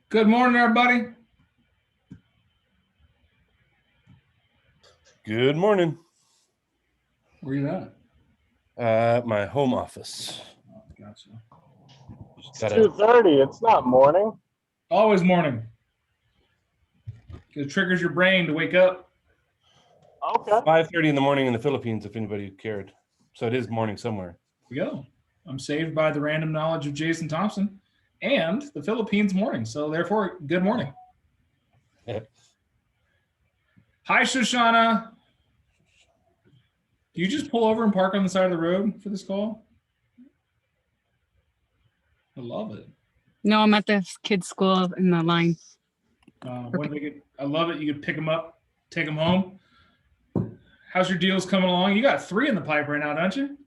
Good morning, everybody. Good morning. Where you at? My home office. Oh, gotcha. It's 2:30. It's not morning. Always morning. It triggers your brain to wake up. Okay. 5:30 in the morning in the Philippines, if anybody cared. So it is morning somewhere. Here we go. I'm saved by the random knowledge of Jason Thompson and the Philippines morning. So therefore, good morning. Hi, Shoshana. Do you just pull over and park on the side of the road for this call? I love it. No, I'm at the kids' school in the line. I love it. You could pick them up, take them home. How's your deals coming along? You got 3 in the pipe right now, don't you?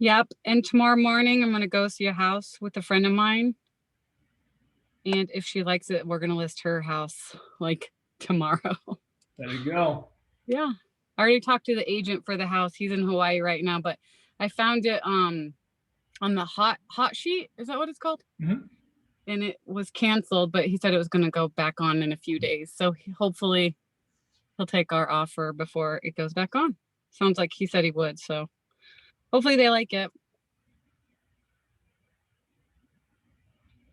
Yep. And tomorrow morning, I'm going to go see a house with a friend of mine. And if she likes it, we're going to list her house like tomorrow. There you go. Yeah. I already talked to the agent for the house. He's in Hawaii right now, but I found it on the hot sheet. Is that what it's called? Mm-hmm. And it was canceled, but he said it was going to go back on in a few days. So hopefully he'll take our offer before it goes back on. Sounds like he said he would. So hopefully they like it.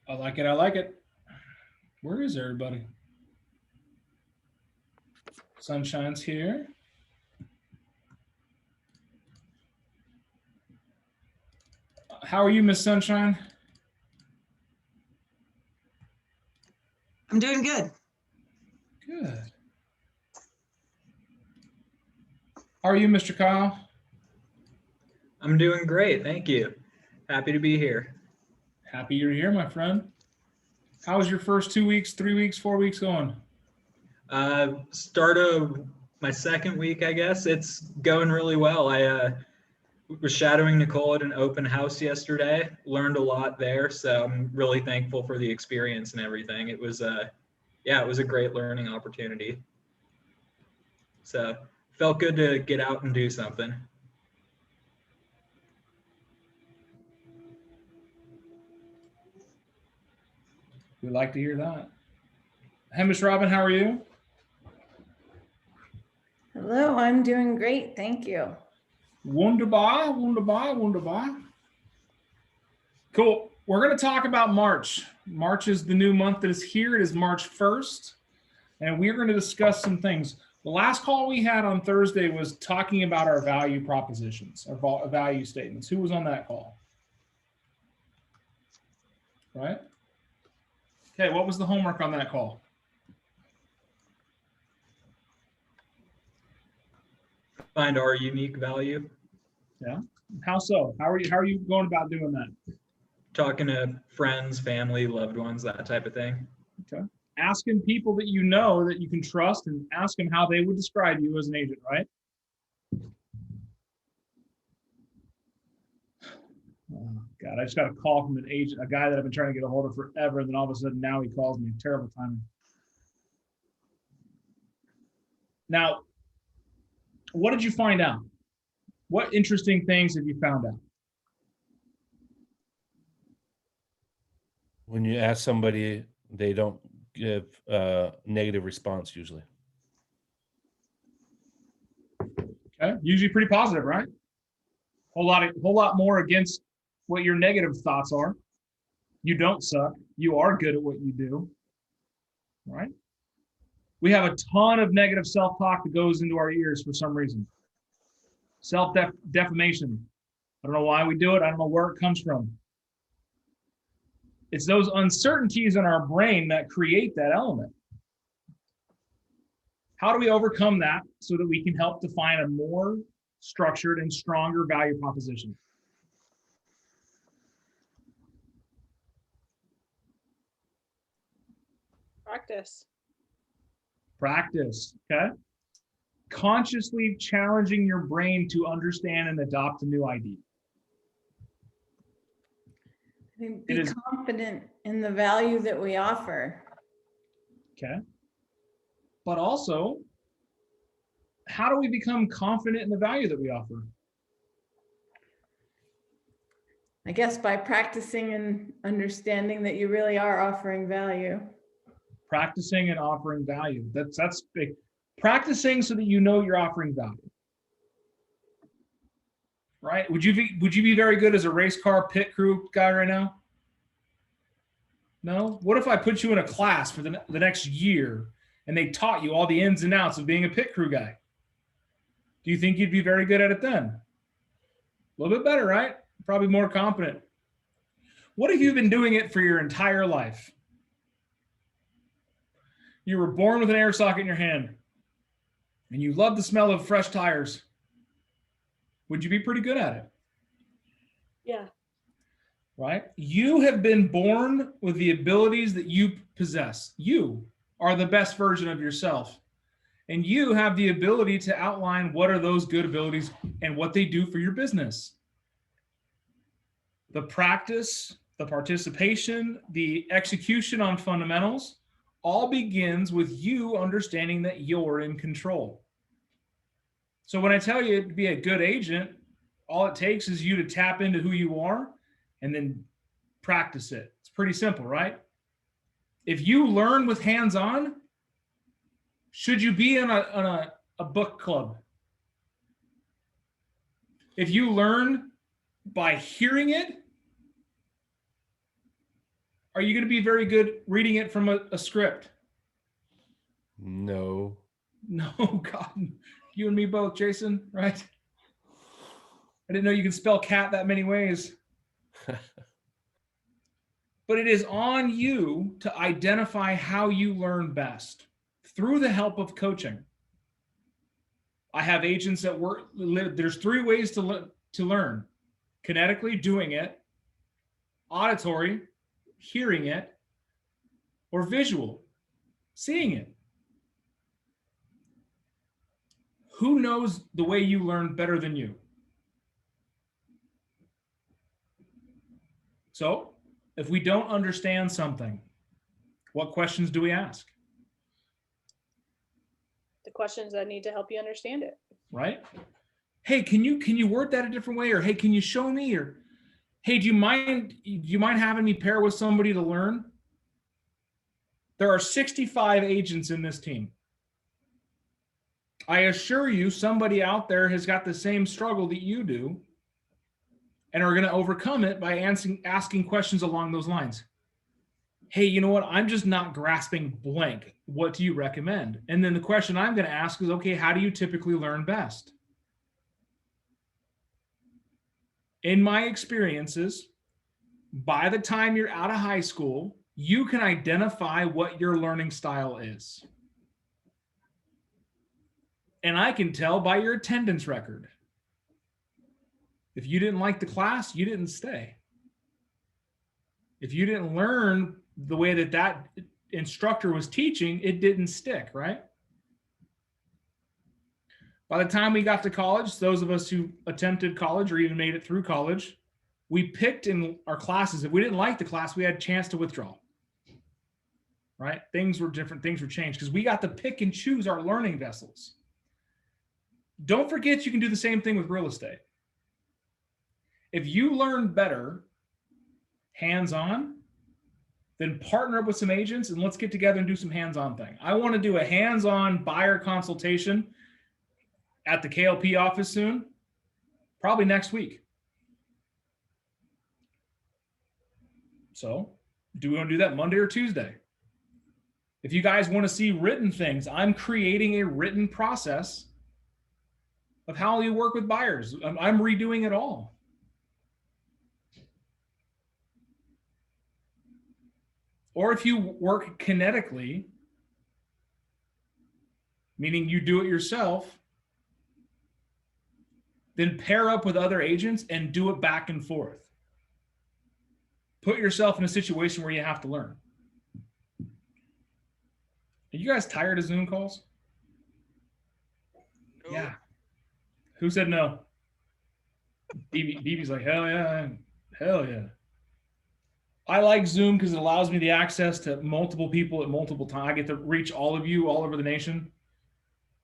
I like it. I like it. Where is everybody? Sunshine's here. How are you, Miss Sunshine? I'm doing good. Good. How are you, Mr. Kyle? I'm doing great, thank you. Happy to be here. Happy you're here, my friend. How was your first 2 weeks, 3 weeks, 4 weeks going? Start of my second week, I guess. It's going really well. I was shadowing Nicole at an open house yesterday, learned a lot there, so I'm really thankful for the experience and everything. It was it was a great learning opportunity. So felt good to get out and do something. We'd like to hear that. Hey, Miss Robin, how are you? Hello, I'm doing great. Thank you. Wunderbar, wunderbar, wunderbar. Cool. We're going to talk about March. March is the new month that is here. It is March 1st. And we're going to discuss some things. The last call we had on Thursday was talking about our value propositions, our value statements. Who was on that call? Right? Okay, what was the homework on that call? Find our unique value. Yeah. How so? How are you going about doing that? Talking to friends, family, loved ones, that type of thing. Okay. Asking people that you know that you can trust and ask them how they would describe you as an agent, right? Oh, God, I just got a call from an agent, a guy that I've been trying to get a hold of forever, and then all of a sudden now he calls me. Terrible timing. Now, what did you find out? What interesting things have you found out? When you ask somebody, they don't give a negative response usually. Okay, usually pretty positive, right? Whole lot more against what your negative thoughts are. You don't suck. You are good at what you do, right? We have a ton of negative self-talk that goes into our ears for some reason. Self-defamation. I don't know why we do it. I don't know where it comes from. It's those uncertainties in our brain that create that element. How do we overcome that so that we can help define a more structured and stronger value proposition? Practice, okay? Consciously challenging your brain to understand and adopt a new idea. Be confident in the value that we offer. Okay. But also, how do we become confident in the value that we offer? I guess by practicing and understanding that you really are offering value. Practicing and offering value. That's big. Practicing so that you know you're offering value. Right? Would you be very good as a race car pit crew guy right now? No? What if I put you in a class for the next year and they taught you all the ins and outs of being a pit crew guy? Do you think you'd be very good at it then? A little bit better, right? Probably more competent. What if you've been doing it for your entire life? You were born with an air socket in your hand and you love the smell of fresh tires. Would you be pretty good at it? Yeah. Right? You have been born with the abilities that you possess. You are the best version of yourself. And you have the ability to outline what are those good abilities and what they do for your business. The practice, the participation, the execution on fundamentals all begins with you understanding that you're in control. So when I tell you to be a good agent, all it takes is you to tap into who you are and then practice it. It's pretty simple, right? If you learn with hands-on, should you be in a book club? If you learn by hearing it, are you going to be very good reading it from a script? No. No, God. You and me both, Jason, right? I didn't know you could spell cat that many ways. But it is on you to identify how you learn best through the help of coaching. I have agents that work, there's 3 ways to learn: kinetically, doing it; auditory, hearing it; or visual, seeing it. Who knows the way you learn better than you? So, if we don't understand something, what questions do we ask? The questions that need to help you understand it. Right? Hey, can you word that a different way? Or hey, can you show me? Or hey, do you mind having me pair with somebody to learn? There are 65 agents in this team. I assure you, somebody out there has got the same struggle that you do and are going to overcome it by asking questions along those lines. Hey, you know what? I'm just not grasping blank. What do you recommend? And then the question I'm going to ask is, okay, how do you typically learn best? In my experiences, by the time you're out of high school, you can identify what your learning style is. And I can tell by your attendance record. If you didn't like the class, you didn't stay. If you didn't learn the way that instructor was teaching, it didn't stick, right? By the time we got to college, those of us who attempted college or even made it through college, we picked in our classes. If we didn't like the class, we had a chance to withdraw, right? Things were different, things were changed because we got to pick and choose our learning vessels. Don't forget you can do the same thing with real estate. If you learn better hands-on, then partner up with some agents and let's get together and do some hands-on thing. I want to do a hands-on buyer consultation at the KLP office soon, probably next week. So do we want to do that Monday or Tuesday? If you guys want to see written things, I'm creating a written process of how you work with buyers. I'm redoing it all. Or if you work kinetically, meaning you do it yourself, then pair up with other agents and do it back and forth. Put yourself in a situation where you have to learn. Are you guys tired of Zoom calls? No. Yeah. Who said no? BB's like, hell yeah, hell yeah. I like Zoom because it allows me the access to multiple people at multiple times. I get to reach all of you all over the nation.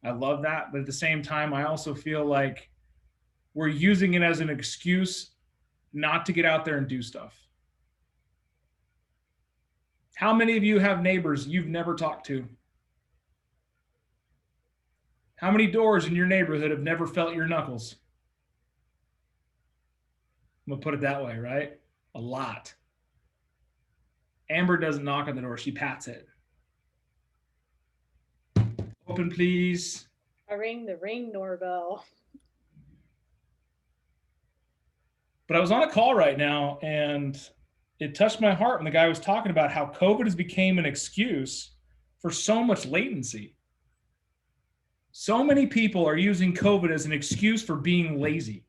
I love that. But at the same time, I also feel like we're using it as an excuse not to get out there and do stuff. How many of you have neighbors you've never talked to? How many doors in your neighborhood have never felt your knuckles? I'm gonna put it that way, right? A lot. Amber doesn't knock on the door, she pats it. Open, please. I ring the ring doorbell. But I was on a call right now and it touched my heart when the guy was talking about how COVID has become an excuse for so much latency. So many people are using COVID as an excuse for being lazy,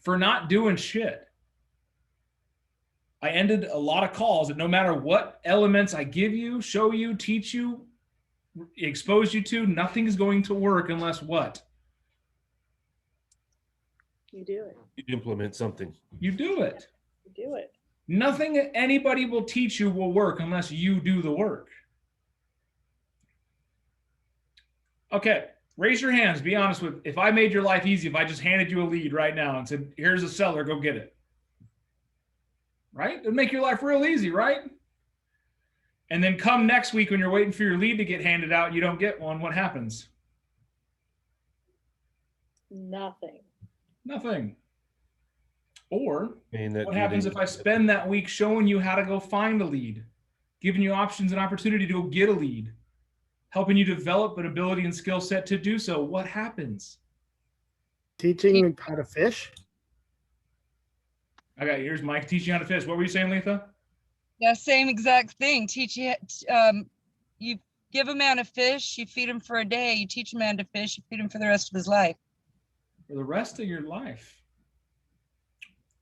for not doing shit. I ended a lot of calls that no matter what elements I give you, show you, teach you, expose you to, nothing is going to work unless what? You do it. You implement something. You do it. You do it. Nothing anybody will teach you will work unless you do the work. Okay, raise your hands. Be honest with, if I made your life easy, if I just handed you a lead right now and said, here's a seller, go get it. Right? It'd make your life real easy, right? And then come next week when you're waiting for your lead to get handed out, you don't get one, what happens? Nothing. Nothing. Or That what happens if I spend that week showing you how to go find a lead, giving you options and opportunity to go get a lead, helping you develop an ability and skill set to do so? What happens? Teaching them how to fish? Okay, here's Mike teaching you how to fish. What were you saying, Letha? Yeah, same exact thing. Teach you, you give a man a fish, you feed him for a day. You teach a man to fish, you feed him for the rest of his life. For the rest of your life.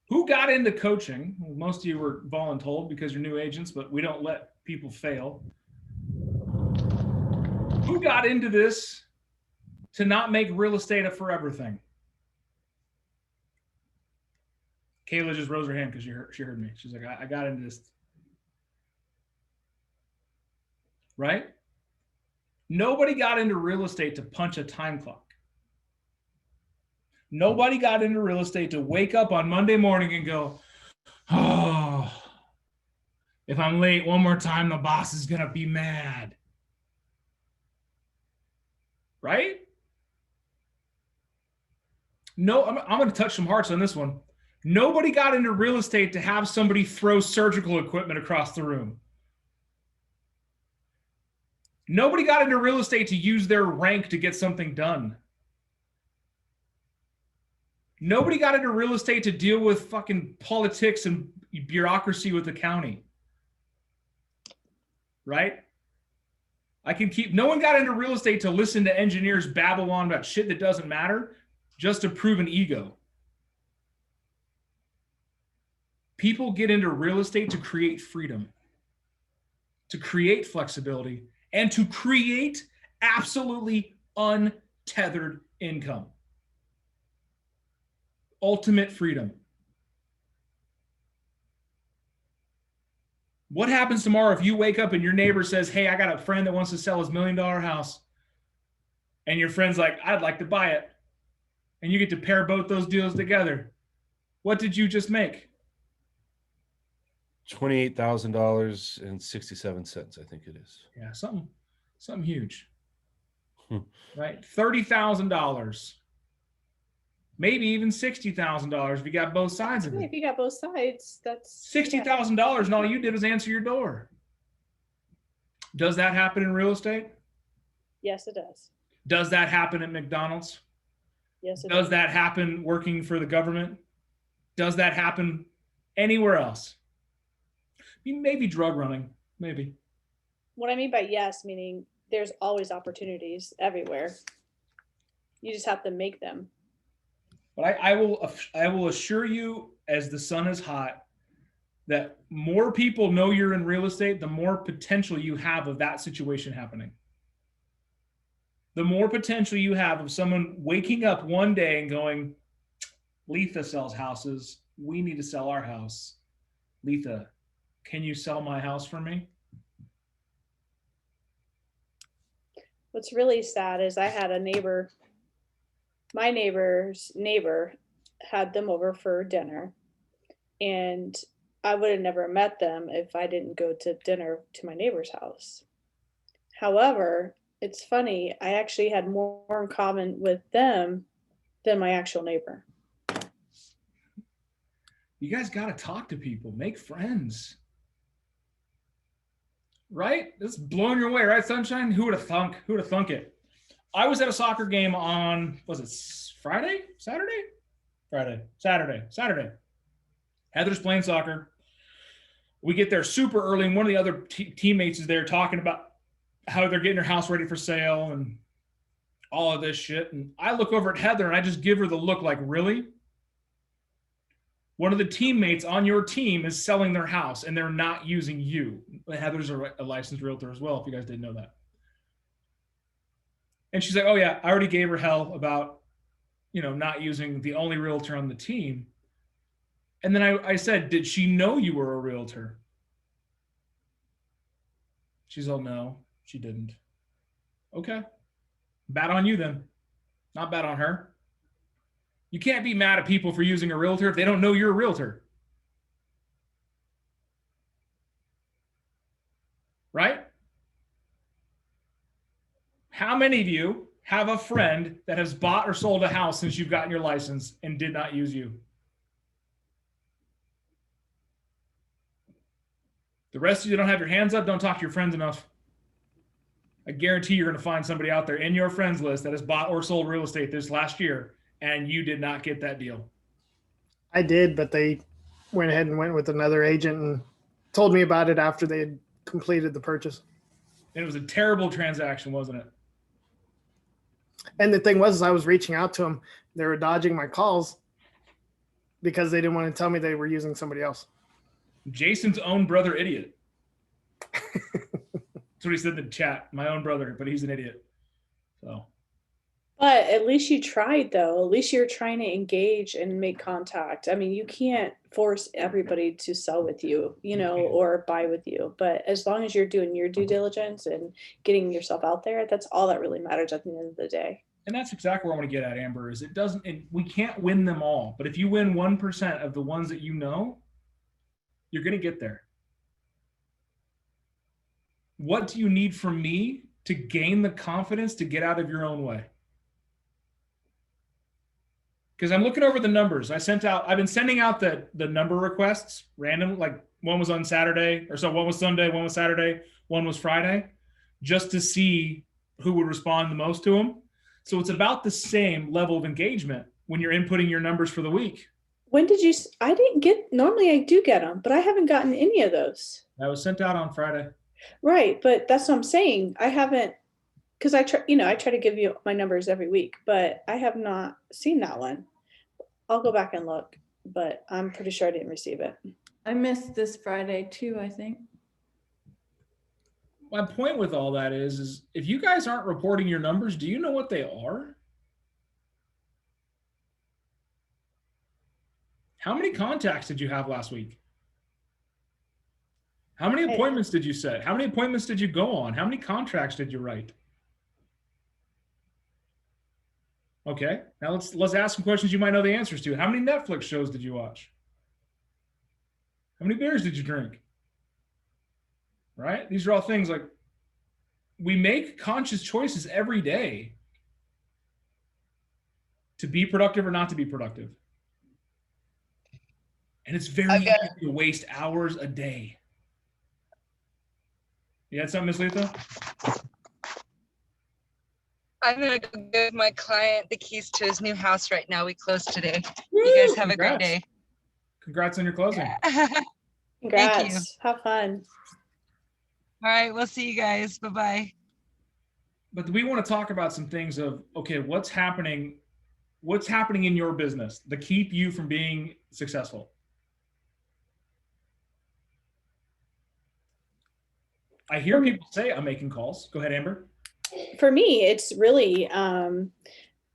Who got into coaching? Well, most of you were voluntold because you're new agents, but we don't let people fail. Who got into this to not make real estate a forever thing? Kayla just rose her hand because she heard me. She's like, I got into this. Right? Nobody got into real estate to punch a time clock. Nobody got into real estate to wake up on Monday morning and go, oh, if I'm late one more time, the boss is going to be mad. Right? No, I'm going to touch some hearts on this one. Nobody got into real estate to have somebody throw surgical equipment across the room. Nobody got into real estate to use their rank to get something done. Nobody got into real estate to deal with fucking politics and bureaucracy with the county. Right? No one got into real estate to listen to engineers babble on about shit that doesn't matter just to prove an ego. People get into real estate to create freedom, to create flexibility, and to create absolutely untethered income. Ultimate freedom. What happens tomorrow if you wake up and your neighbor says, hey, I got a friend that wants to sell his $1 million house. And your friend's like, I'd like to buy it. And you get to pair both those deals together. What did you just make? $28,000.67, I think it is. Yeah, something huge. Right? $30,000. Maybe even $60,000 if you got both sides of it. If you got both sides, that's $60,000 and all you did was answer your door. Does that happen in real estate? Yes, it does. Does that happen at McDonald's? Yes, it does. That happen working for the government? Does that happen anywhere else? Maybe drug running, maybe. What I mean by yes, meaning there's always opportunities everywhere. You just have to make them. But I will assure you, as the sun is hot, that more people know you're in real estate, the more potential you have of that situation happening. The more potential you have of someone waking up one day and going, Letha sells houses. We need to sell our house. Letha, can you sell my house for me? What's really sad is I had a neighbor, my neighbor's neighbor had them over for dinner, and I would have never met them if I didn't go to dinner to my neighbor's house. However, it's funny, I actually had more in common with them than my actual neighbor. You guys got to talk to people, make friends. Right? This is blowing your way, right, Sunshine? Who would have thunk? Who would have thunk it? I was at a soccer game on, was it Friday? Saturday? Saturday. Heather's playing soccer. We get there super early, and one of the other teammates is there talking about how they're getting their house ready for sale and all of this shit. And I look over at Heather and I just give her the look like, really? One of the teammates on your team is selling their house and they're not using you. Heather's a licensed realtor as well, if you guys didn't know that. And she's like, oh yeah, I already gave her hell about, not using the only realtor on the team. And then I said, did she know you were a realtor? She's all, no, she didn't. Okay. Bad on you then. Not bad on her. You can't be mad at people for using a realtor if they don't know you're a realtor. Right? How many of you have a friend that has bought or sold a house since you've gotten your license and did not use you? The rest of you don't have your hands up, don't talk to your friends enough. I guarantee you're going to find somebody out there in your friends list that has bought or sold real estate this last year, and you did not get that deal. I did, but they went ahead and went with another agent and told me about it after they had completed the purchase. And it was a terrible transaction, wasn't it? And the thing was, I was reaching out to them. They were dodging my calls because they didn't want to tell me they were using somebody else. Jason's own brother, idiot. That's what he said in the chat. My own brother, but he's an idiot. So. But at least you tried, though. At least you're trying to engage and make contact. I mean, you can't force everybody to sell with you, or buy with you. But as long as you're doing your due diligence and getting yourself out there, that's all that really matters at the end of the day. And that's exactly where I want to get at, Amber, is it doesn't, and we can't win them all. But if you win 1% of the ones that you know, you're going to get there. What do you need from me to gain the confidence to get out of your own way? Because I'm looking over the numbers. I've been sending out the number requests random, like one was on Saturday, one was Sunday, one was Saturday, one was Friday, just to see who would respond the most to them. So it's about the same level of engagement when you're inputting your numbers for the week. When did you, I didn't get, normally I do get them, but I haven't gotten any of those. That was sent out on Friday. Right. But that's what I'm saying. I haven't, because I try to give you my numbers every week, but I have not seen that one. I'll go back and look, but I'm pretty sure I didn't receive it. I missed this Friday too, I think. My point with all that is if you guys aren't reporting your numbers, do you know what they are? How many contacts did you have last week? How many appointments did you set? How many appointments did you go on? How many contracts did you write? Okay, now let's ask some questions you might know the answers to. How many Netflix shows did you watch? How many beers did you drink? Right? These are all things like we make conscious choices every day to be productive or not to be productive. And it's very easy to waste hours a day. You had something, Ms. Letha? I'm gonna go give my client the keys to his new house right now. We close today. You guys have a great day. Congrats on your closing. Congrats. Thank you. Have fun. All right, we'll see you guys. Bye-bye. But we want to talk about some things of, okay, what's happening in your business to keep you from being successful? I hear people say I'm making calls. Go ahead, Amber. For me, it's really,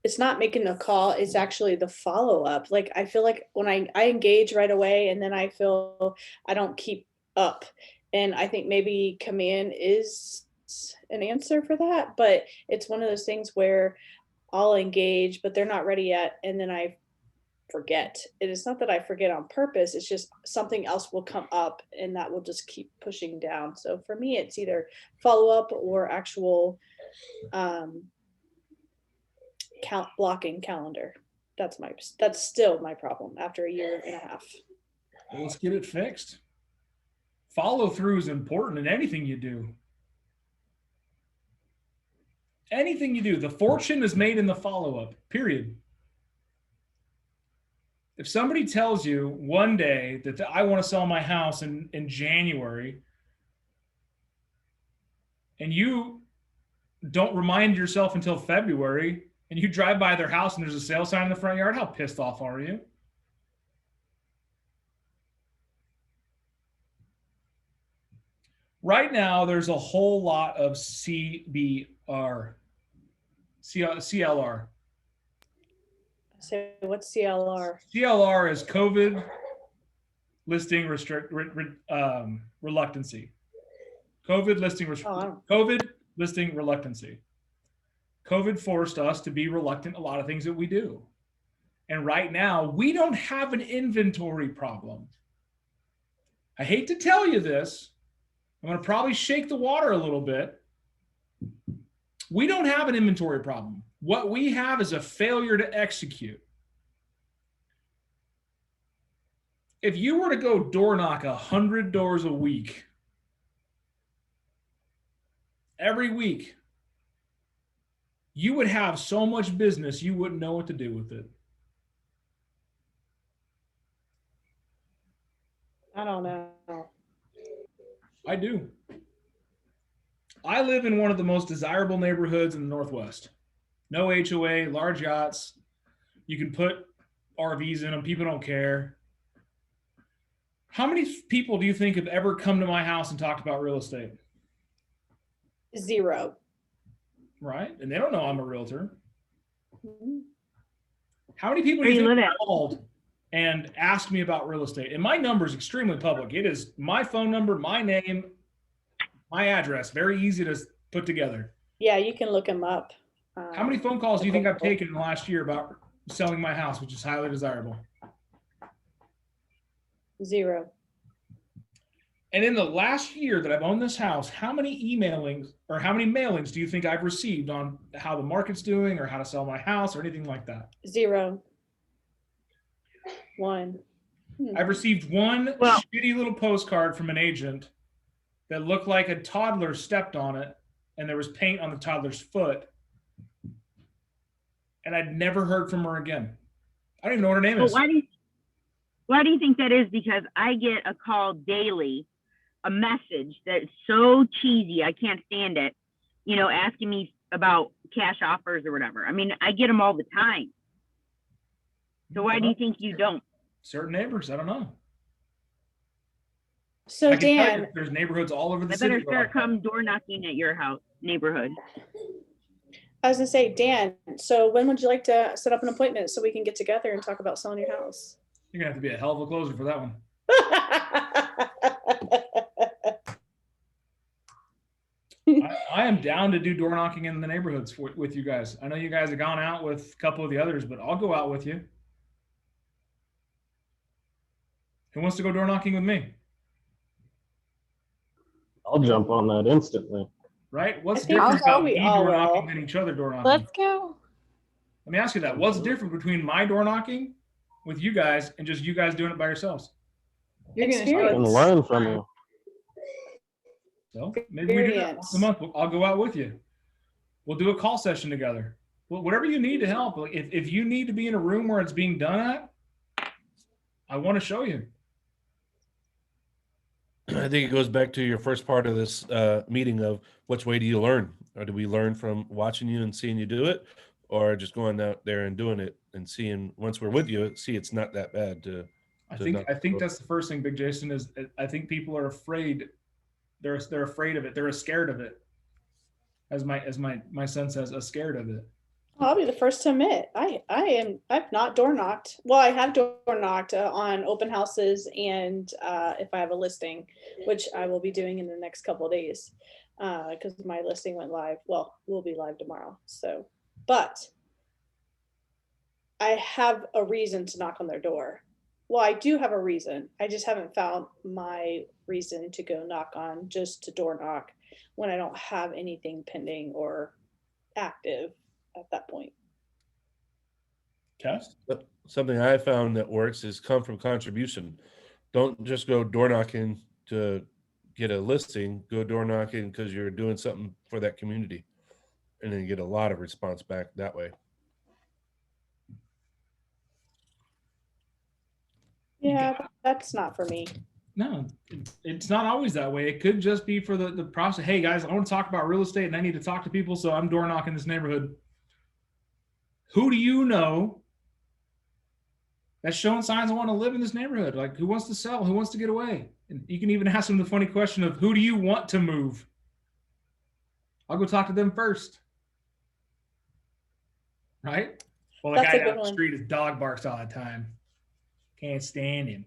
it's not making a call. It's actually the follow-up. Like, I feel like when I engage right away and then I feel I don't keep up. And I think maybe command is an answer for that, but it's one of those things where I'll engage, but they're not ready yet. And then I forget. It is not that I forget on purpose. It's just something else will come up and that will just keep pushing down. So for me, it's either follow up or actual blocking calendar. That's still my problem after a year and a half. Well, let's get it fixed. Follow through is important in anything you do. Anything you do, the fortune is made in the follow-up, period. If somebody tells you one day that I want to sell my house in January, and you don't remind yourself until February, and you drive by their house and there's a sale sign in the front yard, how pissed off are you? Right now, there's a whole lot of CLR. So what's CLR? CLR is COVID listing reluctancy. COVID listing reluctancy. COVID forced us to be reluctant a lot of things that we do. And right now, we don't have an inventory problem. I hate to tell you this. I'm going to probably shake the water a little bit. We don't have an inventory problem. What we have is a failure to execute. If you were to go door knock 100 doors a week, every week, you would have so much business you wouldn't know what to do with it. I don't know. I do. I live in one of the most desirable neighborhoods in the Northwest. No HOA, large yachts. You can put RVs in them. People don't care. How many people do you think have ever come to my house and talked about real estate? 0. Right? And they don't know I'm a realtor. Mm-hmm. How many people do you think called and asked me about real estate? And my number is extremely public. It is my phone number, my name, my address. Very easy to put together. Yeah, you can look them up. How many phone calls do you think I've taken in the last year about selling my house, which is highly desirable? 0. And in the last year that I've owned this house, how many emailings or how many mailings do you think I've received on how the market's doing or how to sell my house or anything like that? 0. 1. I've received one shitty little postcard from an agent that looked like a toddler stepped on it and there was paint on the toddler's foot. And I'd never heard from her again. I don't even know what her name is. Why do you think that is? Because I get a call daily, a message that's so cheesy, I can't stand it, asking me about cash offers or whatever. I mean, I get them all the time. So why do you think you don't? Certain neighbors, I don't know. So Dan, there's neighborhoods all over the city. I better start come door knocking at your house, neighborhood. I was gonna say, Dan, so when would you like to set up an appointment so we can get together and talk about selling your house? You're gonna have to be a hell of a closer for that one. I am down to do door knocking in the neighborhoods with you guys. I know you guys have gone out with a couple of the others, but I'll go out with you. Who wants to go door knocking with me? I'll jump on that instantly. Right? What's different about me door knocking than each other door knocking? Let's go. Let me ask you that. What's different between my door knocking with you guys and just you guys doing it by yourselves? You're I can learn from you. So maybe we do that once a month. I'll go out with you. We'll do a call session together. Well, whatever you need to help. If you need to be in a room where it's being done at, I want to show you. I think it goes back to your first part of this meeting of which way do you learn? Or do we learn from watching you and seeing you do it, or just going out there and doing it and seeing once we're with you, see it's not that bad to. I think that's the first thing, Big Jason, is I think people are afraid. They're afraid of it. They're scared of it. As my son says, scared of it. I'll be the first to admit I've not door knocked. Well, I have door knocked on open houses and if I have a listing, which I will be doing in the next couple of days because my listing went live. Well, we'll be live tomorrow. So, but I have a reason to knock on their door. Well, I do have a reason. I just haven't found my reason to go knock on, just to door knock when I don't have anything pending or active at that point. Cass? Something I found that works is come from contribution. Don't just go door knocking to get a listing. Go door knocking because you're doing something for that community, and then you get a lot of response back that way. Yeah, that's not for me. No, it's not always that way. It could just be for the process. Hey guys, I want to talk about real estate and I need to talk to people, so I'm door knocking this neighborhood. Who do you know that's showing signs of want to live in this neighborhood? Like, who wants to sell? Who wants to get away? And you can even ask them the funny question of, who do you want to move? I'll go talk to them first. Right? Well, the That's guy a good down the one. street, his dog barks all the time. Can't stand him.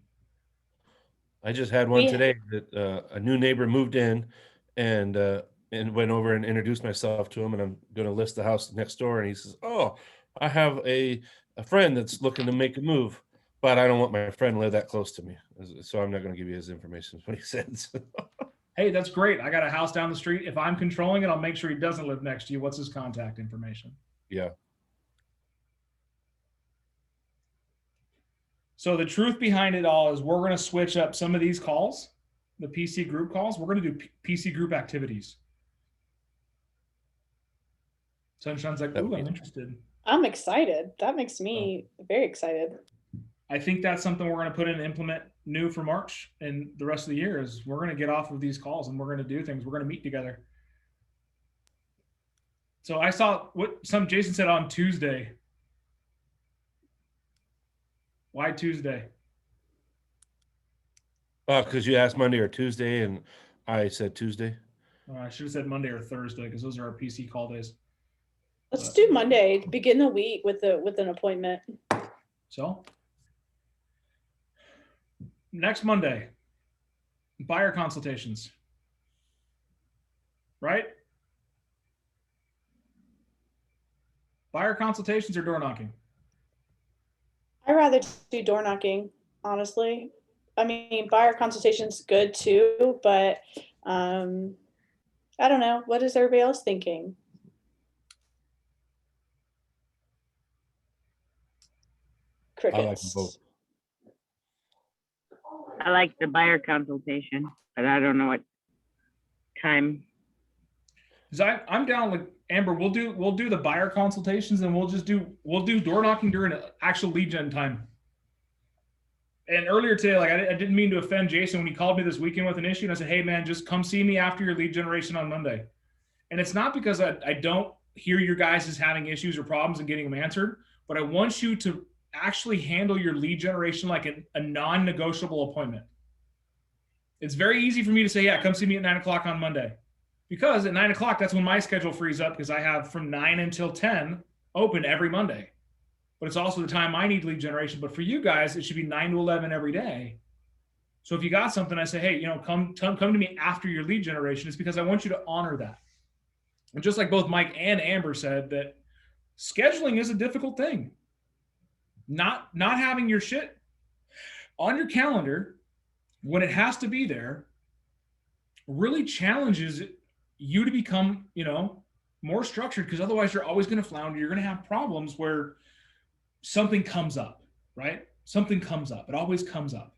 I just had one We- today that a new neighbor moved in and went over and introduced myself to him, and I'm going to list the house next door. And he says, "Oh, I have a friend that's looking to make a move, but I don't want my friend to live that close to me, so I'm not going to give you his information." Is what he said. Hey, that's great. I got a house down the street. If I'm controlling it, I'll make sure he doesn't live next to you. What's his contact information? Yeah. So the truth behind it all is we're going to switch up some of these calls, the PC group calls. We're going to do PC group activities. Sunshine's like, ooh, I'm interested. I'm excited. That makes me very excited. I think that's something we're going to put in and implement new for March and the rest of the year is we're going to get off of these calls and we're going to do things. We're going to meet together. So I saw what Jason said on Tuesday. Why Tuesday? Because you asked Monday or Tuesday, and I said Tuesday. I should have said Monday or Thursday because those are our PC call days. Let's do Monday. Begin the week with an appointment. So next Monday, buyer consultations. Right? Buyer consultations or door knocking? I'd rather do door knocking, honestly. I mean, buyer consultation's good too, but I don't know. What is everybody else thinking? I like them Crickets. both. I like the buyer consultation, but I don't know what time. Because I'm down with Amber. We'll do the buyer consultations and we'll do door knocking during actual lead gen time. And earlier today, like I didn't mean to offend Jason when he called me this weekend with an issue, and I said, "Hey man, just come see me after your lead generation on Monday." And it's not because I don't hear your guys as having issues or problems and getting them answered, but I want you to actually handle your lead generation like a non-negotiable appointment. It's very easy for me to say, "Yeah, come see me at 9 o'clock on Monday." Because at 9 o'clock, that's when my schedule frees up because I have from 9 until 10 open every Monday. But it's also the time I need lead generation. But for you guys, it should be 9 to 11 every day. So if you got something, I say, hey, come to me after your lead generation. It's because I want you to honor that. And just like both Mike and Amber said, that scheduling is a difficult thing. Not having your shit on your calendar when it has to be there really challenges you to become, more structured, because otherwise you're always going to flounder. You're going to have problems where something comes up, right? Something comes up. It always comes up.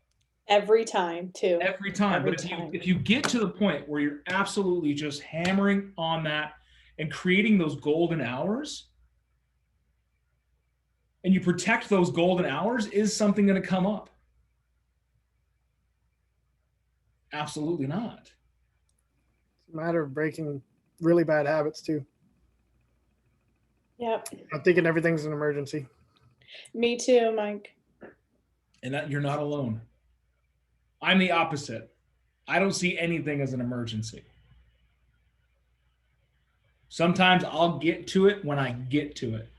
Every time too. Every time. But if you get to the point where you're absolutely just hammering on that and creating those golden hours, and you protect those golden hours, is something going to come up? Absolutely not. It's a matter of breaking really bad habits too. Yep. I'm thinking everything's an emergency. Me too, Mike. And that you're not alone. I'm the opposite. I don't see anything as an emergency. Sometimes I'll get to it when I get to it.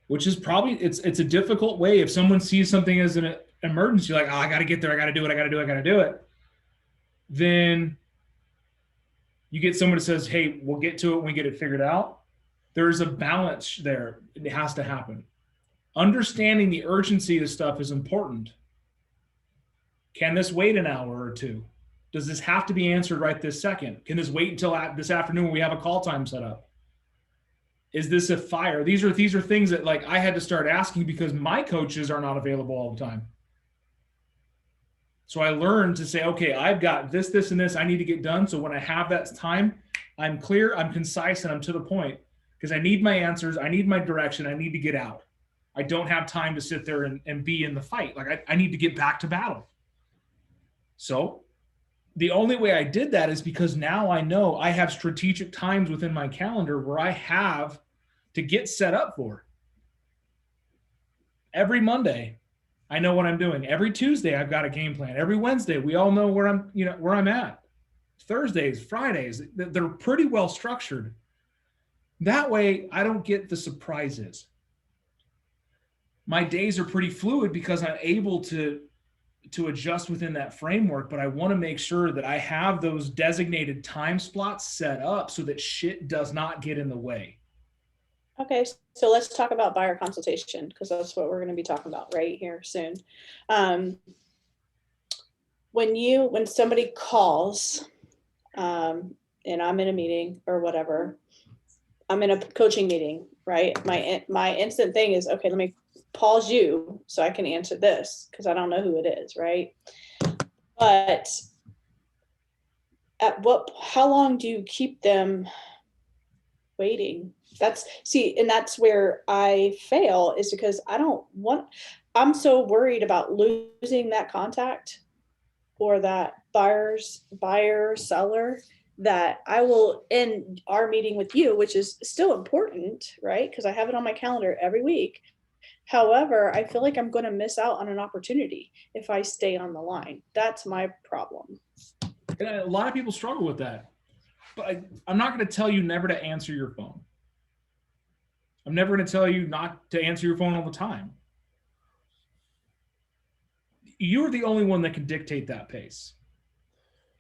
Which is probably, it's a difficult way. If someone sees something as an emergency, like, oh, I got to get there, I got to do it. Then you get someone that says, hey, we'll get to it when we get it figured out. There's a balance there. It has to happen. Understanding the urgency of stuff is important. Can this wait an hour or two? Does this have to be answered right this second? Can this wait until this afternoon when we have a call time set up? Is this a fire? These are things that like I had to start asking because my coaches are not available all the time. So I learned to say, okay, I've got this, and this I need to get done. So when I have that time, I'm clear, I'm concise, and I'm to the point because I need my answers. I need my direction. I need to get out. I don't have time to sit there and be in the fight. Like I need to get back to battle. So the only way I did that is because now I know I have strategic times within my calendar where I have to get set up for. Every Monday, I know what I'm doing. Every Tuesday, I've got a game plan. Every Wednesday, we all know where I'm at. Thursdays, Fridays, they're pretty well structured. That way, I don't get the surprises. My days are pretty fluid because I'm able to adjust within that framework, but I want to make sure that I have those designated time slots set up so that shit does not get in the way. Okay, so let's talk about buyer consultation because that's what we're going to be talking about right here soon. When somebody calls and I'm in a meeting or whatever, I'm in a coaching meeting, right? My instant thing is, okay, let me pause you so I can answer this because I don't know who it is, right? But how long do you keep them waiting? And that's where I fail is because I'm so worried about losing that contact or that buyer seller that I will end our meeting with you, which is still important, right? Because I have it on my calendar every week. However, I feel like I'm going to miss out on an opportunity if I stay on the line. That's my problem. And a lot of people struggle with that. But I'm not going to tell you never to answer your phone. I'm never going to tell you not to answer your phone all the time. You're the only one that can dictate that pace.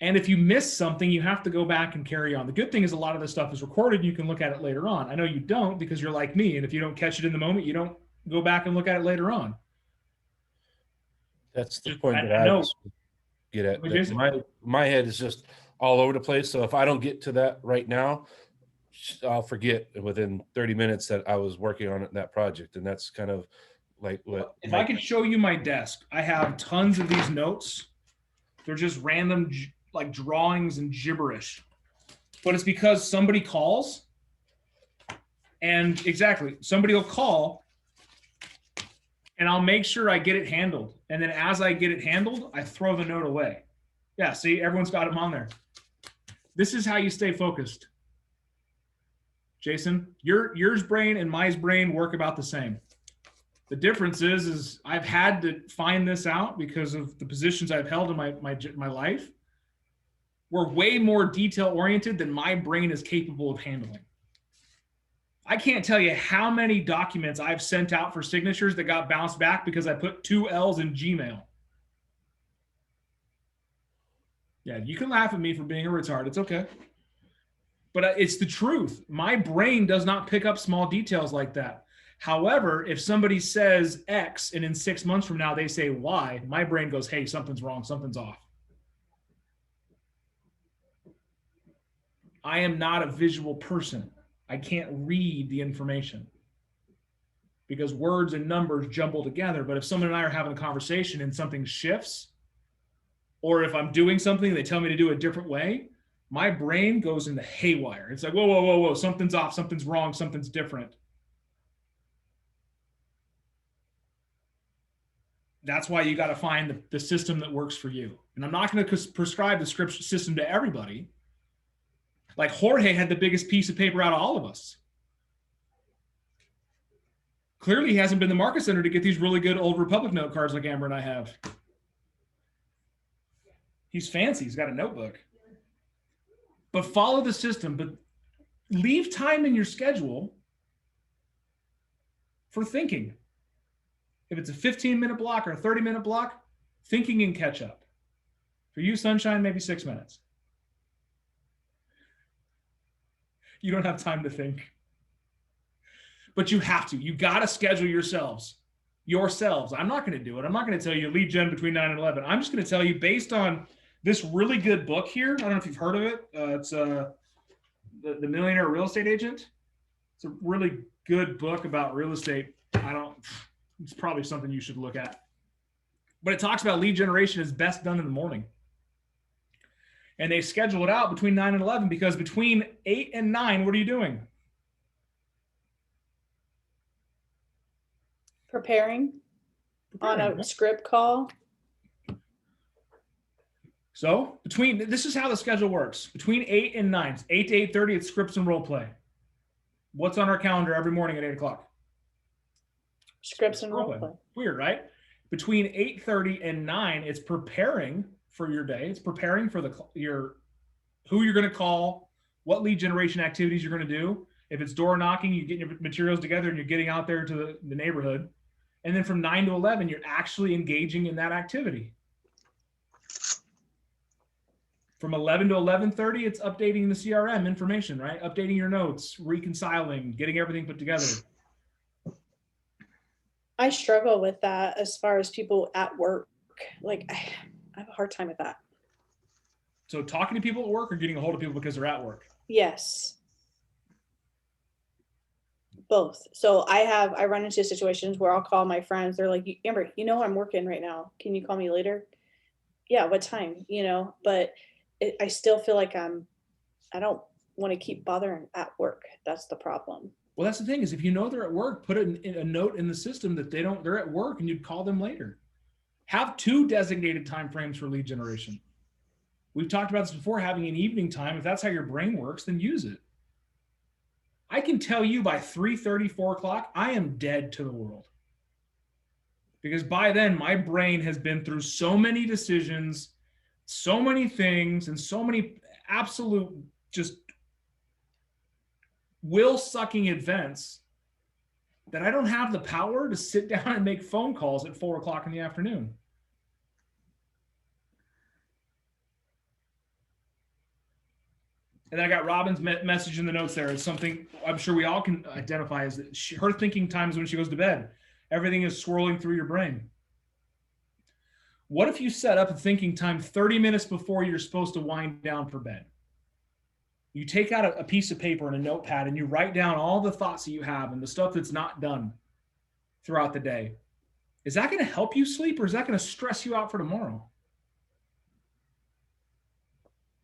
And if you miss something, you have to go back and carry on. The good thing is a lot of this stuff is recorded. You can look at it later on. I know you don't because you're like me. And if you don't catch it in the moment, you don't go back and look at it later on. That's the point that I get at. My head is just all over the place. So if I don't get to that right now, I'll forget within 30 minutes that I was working on that project. And that's kind of like what. If I could show you my desk, I have tons of these notes. They're just random like drawings and gibberish. But it's because somebody calls and exactly, somebody will call and I'll make sure I get it handled. And then as I get it handled, I throw the note away. Yeah, see, everyone's got them on there. This is how you stay focused. Jason, yours brain and my brain work about the same. The difference is I've had to find this out because of the positions I've held in my life. We're way more detail oriented than my brain is capable of handling. I can't tell you how many documents I've sent out for signatures that got bounced back because I put 2 L's in Gmail. Yeah, you can laugh at me for being a retard. It's okay. But it's the truth. My brain does not pick up small details like that. However, if somebody says X and in 6 months from now they say Y, my brain goes, hey, something's wrong, something's off. I am not a visual person. I can't read the information because words and numbers jumble together. But if someone and I are having a conversation and something shifts, or if I'm doing something, they tell me to do it a different way, my brain goes into haywire. It's like, whoa, whoa, whoa, whoa, something's off, something's wrong, something's different. That's why you got to find the system that works for you. And I'm not going to prescribe the script system to everybody. Like Jorge had the biggest piece of paper out of all of us. Clearly he hasn't been to the Market Center to get these really good Old Republic note cards like Amber and I have. He's fancy. He's got a notebook. But follow the system. But leave time in your schedule for thinking. If it's a 15-minute block or a 30-minute block, thinking and catch up. For you, Sunshine, maybe 6 minutes. You don't have time to think. But you have to. You got to schedule yourselves. yourselves. I'm not going to do it. I'm not going to tell you lead gen between 9 and 11. I'm just going to tell you based on this really good book here. I don't know if you've heard of it. It's the Millionaire Real Estate Agent. It's a really good book about real estate. It's probably something you should look at. But it talks about lead generation is best done in the morning. And they schedule it out between 9 and 11 because between 8 and 9, what are you doing? Preparing on a script call. So this is how the schedule works. Between 8 and 9, 8 to 8:30, it's scripts and role play. What's on our calendar every morning at 8 o'clock? Scripts and role play. Weird, right? Between 8:30 and 9, it's preparing for your day. It's preparing for who you're going to call, what lead generation activities you're going to do. If it's door knocking, you're getting your materials together and you're getting out there to the neighborhood. And then from 9 to 11, you're actually engaging in that activity. From 11 to 11:30, it's updating the CRM information, right? Updating your notes, reconciling, getting everything put together. I struggle with that as far as people at work. Like, I have a hard time with that. So talking to people at work or getting a hold of people because they're at work? Yes. Both. So I run into situations where I'll call my friends. They're like, Amber, I'm working right now. Can you call me later? Yeah. What time? But I still feel like I don't want to keep bothering at work. That's the problem. Well, that's the thing is if you know they're at work, put a note in the system that they're at work and you'd call them later. Have 2 designated time frames for lead generation. We've talked about this before, having an evening time. If that's how your brain works, then use it. I can tell you by 3:30, 4 o'clock, I am dead to the world. Because by then my brain has been through so many decisions, so many things, and so many absolute just will-sucking events that I don't have the power to sit down and make phone calls at 4 o'clock in the afternoon. And then I got Robin's message in the notes there. It's something I'm sure we all can identify as her thinking times when she goes to bed. Everything is swirling through your brain. What if you set up a thinking time 30 minutes before you're supposed to wind down for bed? You take out a piece of paper and a notepad and you write down all the thoughts that you have and the stuff that's not done throughout the day. Is that going to help you sleep or is that going to stress you out for tomorrow?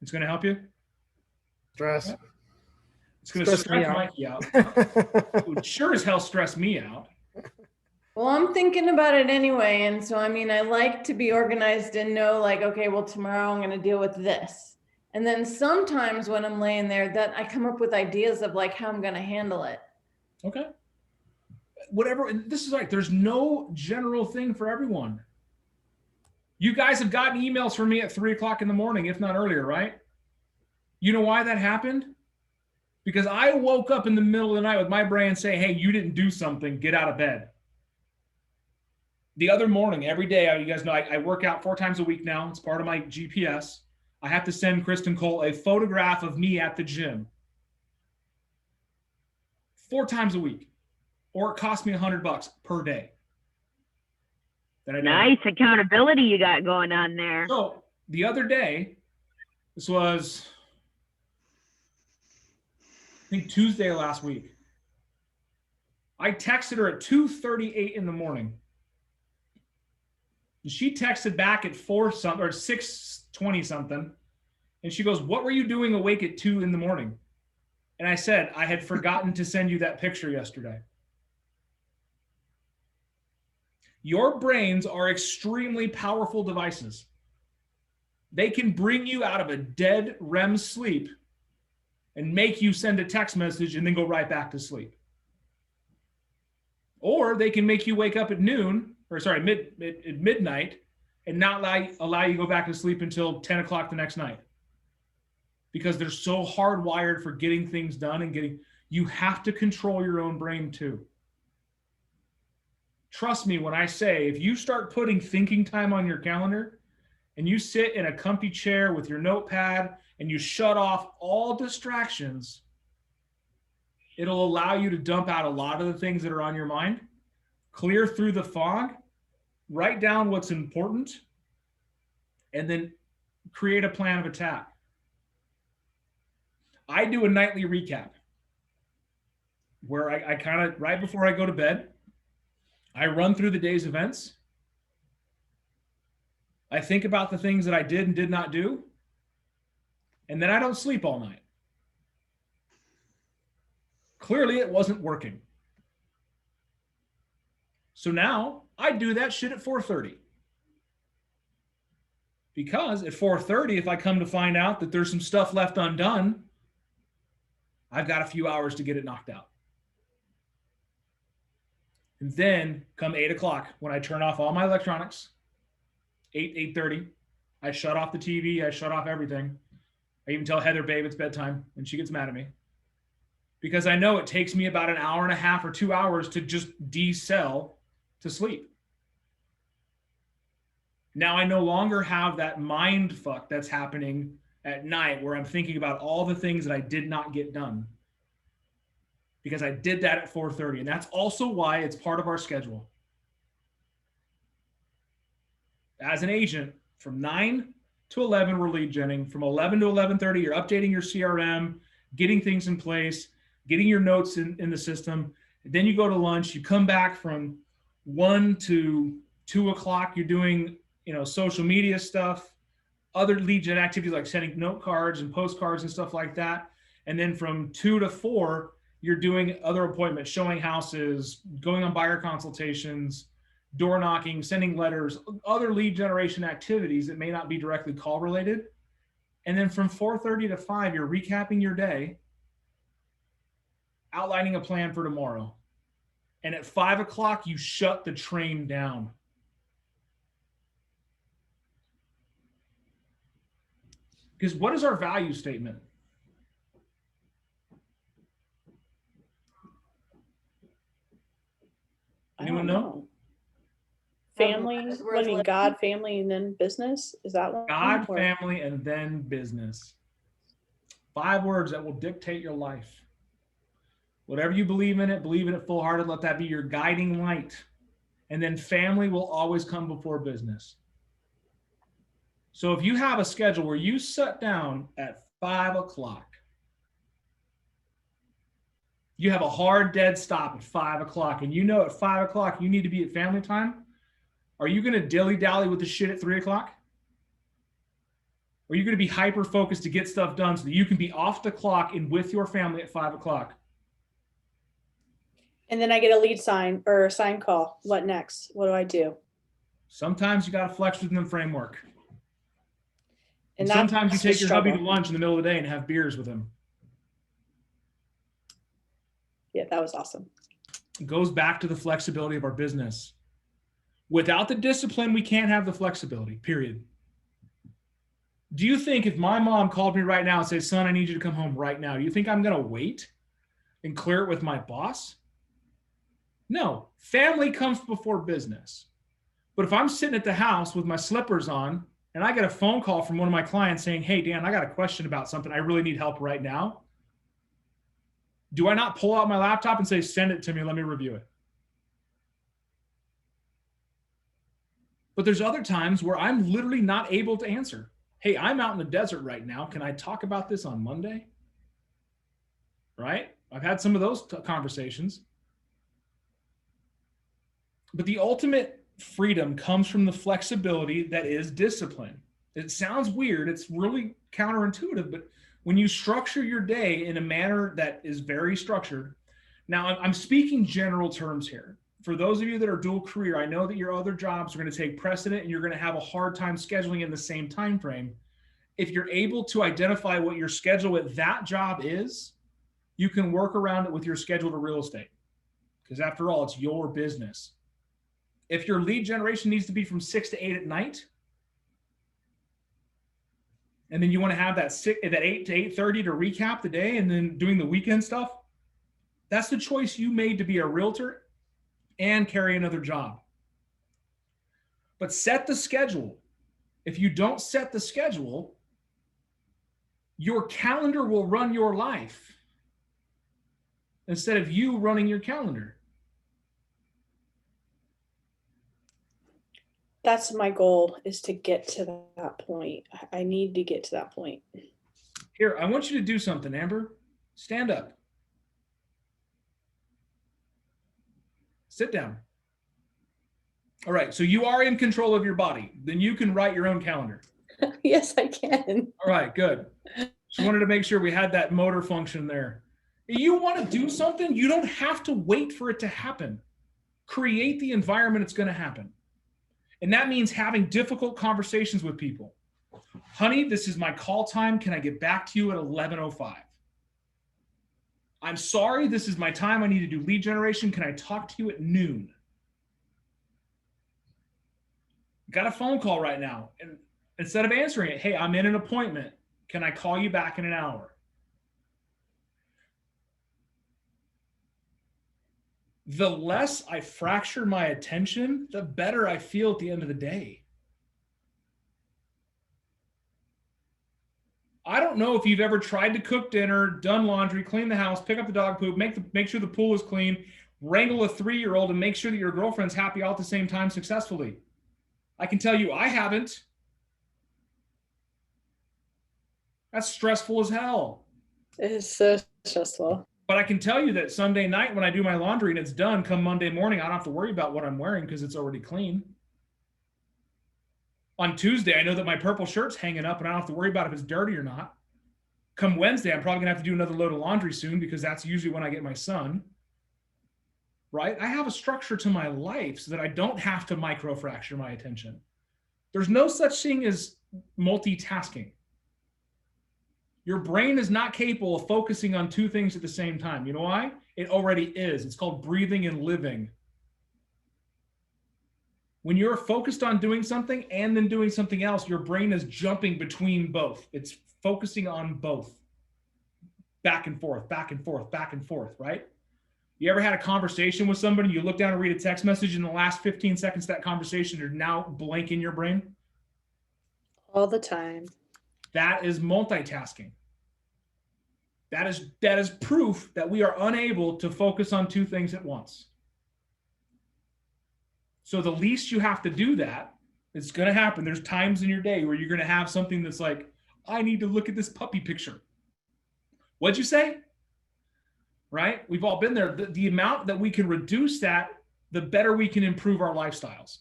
It's going to help you? Stress. It's going to stress Mikey out. It would sure as hell stress me out. Well, I'm thinking about it anyway. And so, I like to be organized and know like, okay, well, tomorrow I'm going to deal with this. And then sometimes when I'm laying there, that I come up with ideas of like how I'm going to handle it. Okay. Whatever. And this is like, there's no general thing for everyone. You guys have gotten emails from me at 3 o'clock in the morning, if not earlier, right? You know why that happened? Because I woke up in the middle of the night with my brain saying, hey, you didn't do something, get out of bed. The other morning, every day, you guys know I work out 4 times a week now. It's part of my GPS. I have to send Kristen Cole a photograph of me at the gym 4 times a week, or it costs me $100 per day. Nice accountability you got going on there. So the other day, this was, I think Tuesday last week, I texted her at 2:38 in the morning. She texted back at 4 something or 6:20 something. And she goes, what were you doing awake at 2 in the morning? And I said, I had forgotten to send you that picture yesterday. Your brains are extremely powerful devices. They can bring you out of a dead REM sleep and make you send a text message and then go right back to sleep. Or they can make you wake up at midnight and not allow you to go back to sleep until 10 o'clock the next night. Because they're so hardwired for getting things done and you have to control your own brain too. Trust me when I say, if you start putting thinking time on your calendar and you sit in a comfy chair with your notepad and you shut off all distractions, it'll allow you to dump out a lot of the things that are on your mind. clear through the fog, write down what's important, and then create a plan of attack. I do a nightly recap where I kind of, right before I go to bed, I run through the day's events. I think about the things that I did and did not do. And then I don't sleep all night. Clearly, it wasn't working. So now I do that shit at 4:30. Because at 4:30, if I come to find out that there's some stuff left undone, I've got a few hours to get it knocked out. And then come 8 o'clock, when I turn off all my electronics, 8:30, I shut off the TV, I shut off everything. I even tell Heather, babe, it's bedtime, and she gets mad at me. Because I know it takes me about an hour and a half or 2 hours to just decel to sleep. Now I no longer have that mind fuck that's happening at night where I'm thinking about all the things that I did not get done. Because I did that at 4:30. And that's also why it's part of our schedule. As an agent, from 9 to 11, we're lead genning. From 11 to 11:30, you're updating your CRM, getting things in place, getting your notes in the system. Then you go to lunch. You come back from 1 to 2 o'clock. You're doing, social media stuff, other lead gen activities like sending note cards and postcards and stuff like that. And then from 2 to 4, you're doing other appointments, showing houses, going on buyer consultations, door knocking, sending letters, other lead generation activities that may not be directly call related. And then from 4:30 to 5, you're recapping your day, outlining a plan for tomorrow. And at 5 o'clock, you shut the train down. Because what is our value statement? Anyone know? Family, what do you mean, God, family, and then business? Is that one? God, family, and then business. 5 words that will dictate your life. Whatever you believe in it full-hearted. Let that be your guiding light. And then family will always come before business. So if you have a schedule where you sit down at 5 o'clock, you have a hard dead stop at 5 o'clock, and you know at 5 o'clock you need to be at family time, are you going to dilly-dally with the shit at 3 o'clock? Or are you going to be hyper-focused to get stuff done so that you can be off the clock and with your family at 5 o'clock? And then I get a lead sign or a sign call. What next? What do I do? Sometimes you got to flex within the framework. And that's sometimes you the take your hubby to struggle. lunch in the middle of the day and have beers with him. Yeah, that was awesome. It goes back to the flexibility of our business. Without the discipline, we can't have the flexibility, period. Do you think if my mom called me right now and said, son, I need you to come home right now, do you think I'm going to wait and clear it with my boss? No, family comes before business. But if I'm sitting at the house with my slippers on and I get a phone call from one of my clients saying, hey, Dan, I got a question about something. I really need help right now. Do I not pull out my laptop and say, send it to me, let me review it? But there's other times where I'm literally not able to answer. Hey, I'm out in the desert right now. Can I talk about this on Monday? Right? I've had some of those conversations. But the ultimate freedom comes from the flexibility that is discipline. It sounds weird. It's really counterintuitive, but when you structure your day in a manner that is very structured. Now, I'm speaking general terms here. For those of you that are dual career, I know that your other jobs are going to take precedent and you're going to have a hard time scheduling in the same time frame. If you're able to identify what your schedule with that job is, you can work around it with your schedule to real estate. Because after all, it's your business. If your lead generation needs to be from 6 to 8 at night, and then you want to have that 8 to 8:30 to recap the day and then doing the weekend stuff, that's the choice you made to be a realtor and carry another job. But set the schedule. If you don't set the schedule, your calendar will run your life instead of you running your calendar. That's my goal, is to get to that point. I need to get to that point. Here, I want you to do something, Amber. Stand up. Sit down. All right, so you are in control of your body. Then you can write your own calendar. Yes, I can. All right, good. Just wanted to make sure we had that motor function there. If you want to do something, you don't have to wait for it to happen. Create the environment it's going to happen. And that means having difficult conversations with people. Honey, this is my call time. Can I get back to you at 11:05? I'm sorry, this is my time. I need to do lead generation. Can I talk to you at noon? Got a phone call right now. And instead of answering it, hey, I'm in an appointment. Can I call you back in an hour? The less I fracture my attention, the better I feel at the end of the day. I don't know if you've ever tried to cook dinner, done laundry, clean the house, pick up the dog poop, make sure the pool is clean, wrangle a 3-year-old, and make sure that your girlfriend's happy all at the same time successfully. I can tell you I haven't. That's stressful as hell. It is so stressful. But I can tell you that Sunday night when I do my laundry and it's done, come Monday morning, I don't have to worry about what I'm wearing because it's already clean. On Tuesday, I know that my purple shirt's hanging up and I don't have to worry about if it's dirty or not. Come Wednesday, I'm probably gonna have to do another load of laundry soon because that's usually when I get my son. Right? I have a structure to my life so that I don't have to microfracture my attention. There's no such thing as multitasking. Your brain is not capable of focusing on 2 things at the same time. You know why? It already is. It's called breathing and living. When you're focused on doing something and then doing something else, your brain is jumping between both. It's focusing on both. Back and forth, back and forth, back and forth, right? You ever had a conversation with somebody, you look down and read a text message, in the last 15 seconds of that conversation, you're now blank in your brain? All the time. That is multitasking. That is proof that we are unable to focus on 2 things at once. So the least you have to do that, it's going to happen. There's times in your day where you're going to have something that's like, I need to look at this puppy picture. What'd you say? Right? We've all been there. The amount that we can reduce that, the better we can improve our lifestyles.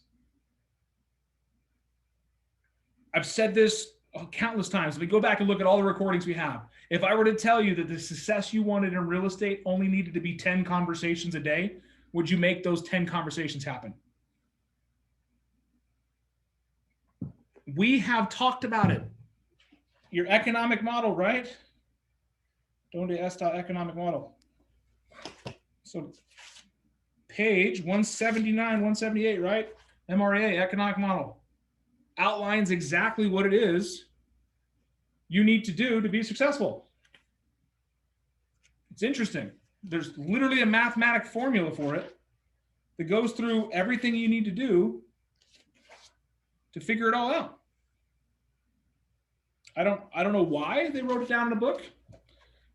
I've said this countless times. If we go back and look at all the recordings we have, if I were to tell you that the success you wanted in real estate only needed to be 10 conversations a day, would you make those 10 conversations happen? We have talked about it. Your economic model, right? Donde está economic model? So page 179, 178, right? MRA, economic model, outlines exactly what it is you need to do to be successful. It's interesting. There's literally a mathematic formula for it that goes through everything you need to do to figure it all out. I don't know why they wrote it down in a book.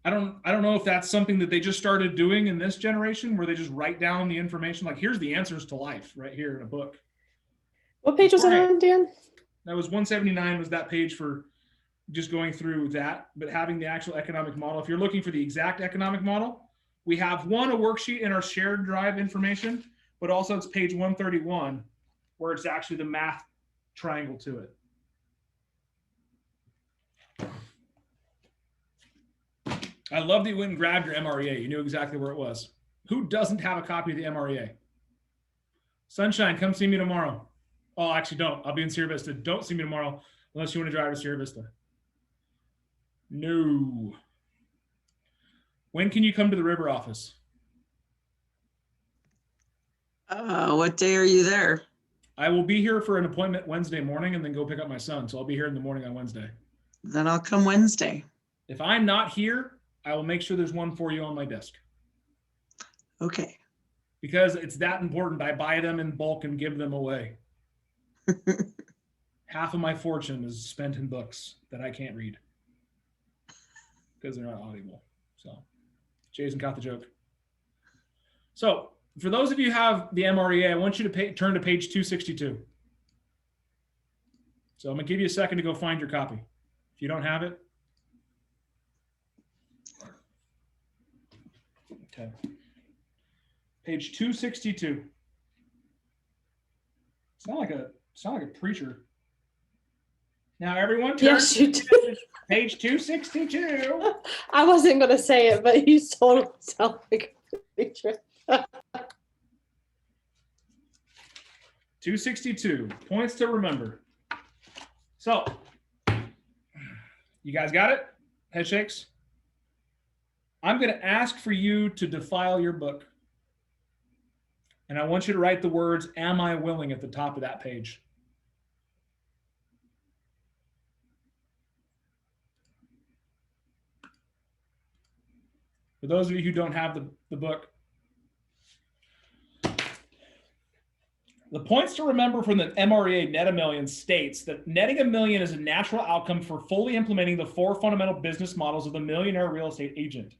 I don't know if that's something that they just started doing in this generation where they just write down the information. Like, here's the answers to life right here in a book. What page was that on, Dan? That was 179 was that page for just going through that, but having the actual economic model. If you're looking for the exact economic model, we have a worksheet in our shared drive information, but also it's page 131 where it's actually the math triangle to it. I love that you went and grabbed your MREA. You knew exactly where it was. Who doesn't have a copy of the MREA? Sunshine, come see me tomorrow. Oh, actually don't. I'll be in Sierra Vista. Don't see me tomorrow unless you want to drive to Sierra Vista. No. When can you come to the river office? What day are you there? I will be here for an appointment Wednesday morning and then go pick up my son. So I'll be here in the morning on Wednesday. Then I'll come Wednesday. If I'm not here, I will make sure there's one for you on my desk. Okay. Because it's that important. I buy them in bulk and give them away. Half of my fortune is spent in books that I can't read because they're not audible. So Jason caught the joke. So for those of you who have the MREA, I want you to turn to page 262. So I'm gonna give you a second to go find your copy. If you don't have it. Okay. Page 262. Sound like a preacher. Now everyone turn Yes, you do. page 262. I wasn't gonna say it, but you totally sound like a preacher. 262 points to remember. So, you guys got it? Head shakes. I'm going to ask for you to defile your book. And I want you to write the words, "Am I willing?" at the top of that page. For those of you who don't have the book, the points to remember from the MREA Net a Million states that netting $1 million is a natural outcome for fully implementing the 4 fundamental business models of the millionaire real estate agent.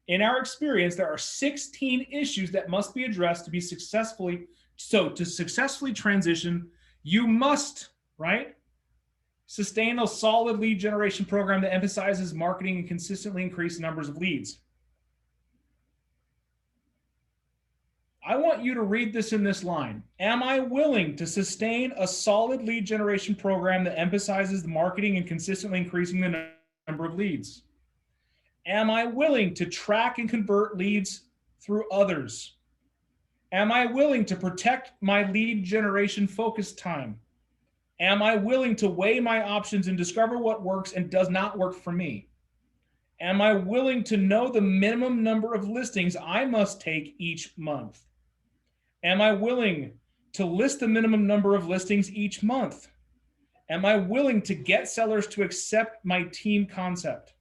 In our experience, there are 16 issues that must be addressed to be successfully. So to successfully transition, you must, right, sustain a solid lead generation program that emphasizes marketing and consistently increase numbers of leads. I want you to read this in this line. Am I willing to sustain a solid lead generation program that emphasizes the marketing and consistently increasing the number of leads? Am I willing to track and convert leads through others? Am I willing to protect my lead generation focus time? Am I willing to weigh my options and discover what works and does not work for me? Am I willing to know the minimum number of listings I must take each month? Am I willing to list the minimum number of listings each month? Am I willing to get sellers to accept my team concept?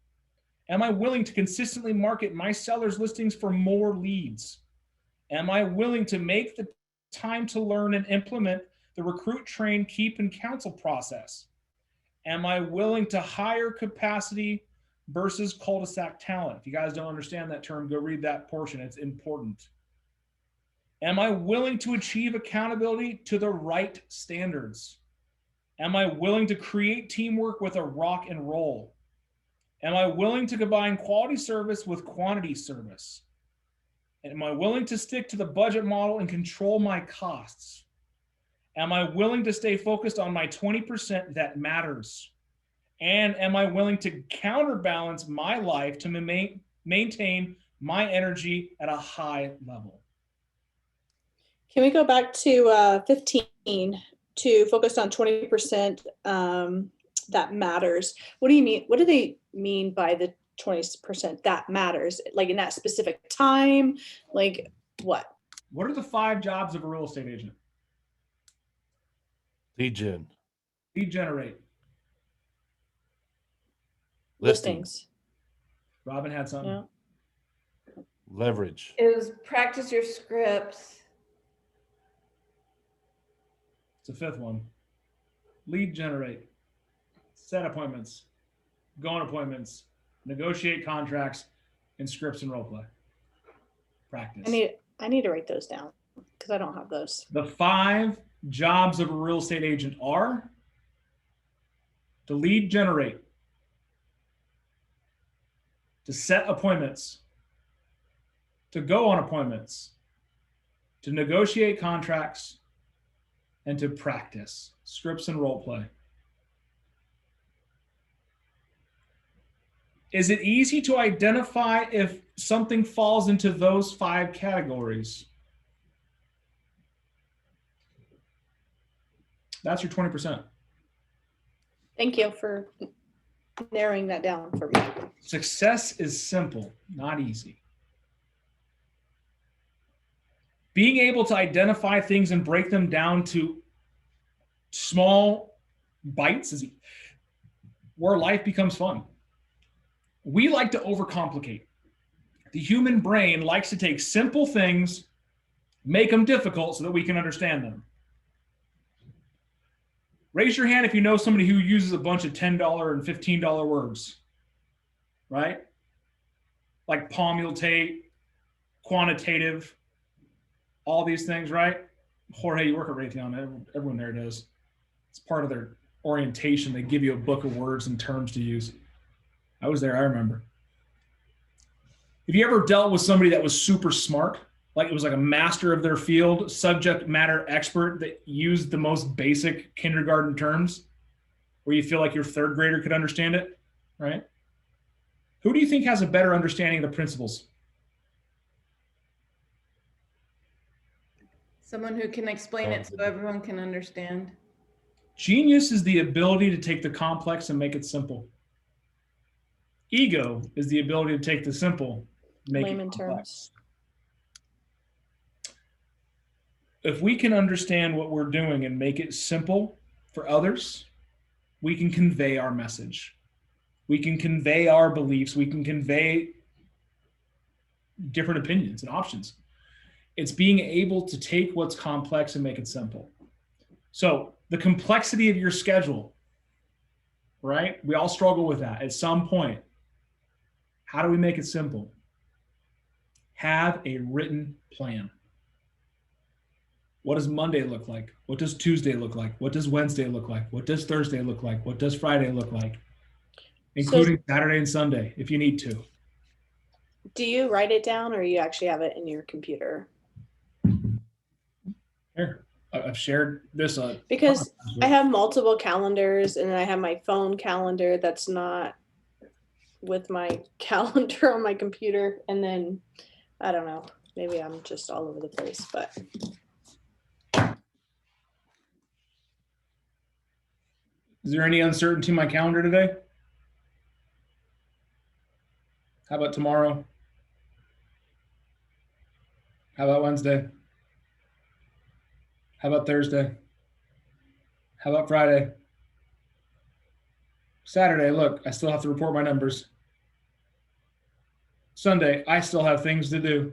Am I willing to consistently market my sellers' listings for more leads? Am I willing to make the time to learn and implement the recruit, train, keep, and counsel process? Am I willing to hire capacity versus cul-de-sac talent? If you guys don't understand that term, go read that portion. It's important. Am I willing to achieve accountability to the right standards? Am I willing to create teamwork with a rock and roll? Am I willing to combine quality service with quantity service? And am I willing to stick to the budget model and control my costs? Am I willing to stay focused on my 20% that matters? And am I willing to counterbalance my life to maintain my energy at a high level? Can we go back to 15 to focus on 20% that matters? What do you mean? What do they mean by the 20% that matters? Like in that specific time? Like what? What are the 5 jobs of a real estate agent? Lead gen. Lead generate. Listings. Robin had something. Yeah. Leverage. It was practice your scripts. It's the 5th one. Lead generate. Set appointments. Go on appointments. Negotiate contracts and scripts and role play. Practice. I need to write those down because I don't have those. The 5 jobs of a real estate agent are to lead generate, to set appointments, to go on appointments, to negotiate contracts, and to practice scripts and role play. Is it easy to identify if something falls into those 5 categories? That's your 20%. Thank you for narrowing that down for me. Success is simple, not easy. Being able to identify things and break them down to small bites is where life becomes fun. We like to overcomplicate. The human brain likes to take simple things, make them difficult so that we can understand them. Raise your hand if you know somebody who uses a bunch of $10 and $15 words, right? Like palmutate, quantitative, all these things, right? Jorge, you work at Raytheon. Everyone there does. It's part of their orientation, they give you a book of words and terms to use. I was there, I remember. Have you ever dealt with somebody that was super smart? Like it was like a master of their field, subject matter expert that used the most basic kindergarten terms where you feel like your third grader could understand it, right? Who do you think has a better understanding of the principles? Someone who can explain it so everyone can understand. Genius is the ability to take the complex and make it simple. Ego is the ability to take the simple, make Layman it complex. terms. If we can understand what we're doing and make it simple for others, we can convey our message. We can convey our beliefs. We can convey different opinions and options. It's being able to take what's complex and make it simple. So the complexity of your schedule, right? We all struggle with that at some point. How do we make it simple? Have a written plan. What does Monday look like? What does Tuesday look like? What does Wednesday look like? What does Thursday look like? What does Friday look like? Including Saturday and Sunday, if you need to. Do you write it down or you actually have it in your computer? Here, I've shared this. Because I have multiple calendars and then I have my phone calendar that's not with my calendar on my computer. And then, I don't know, maybe I'm just all over the place, but. Is there any uncertainty in my calendar today? How about tomorrow? How about Wednesday? How about Thursday? How about Friday? Saturday, look, I still have to report my numbers. Sunday, I still have things to do.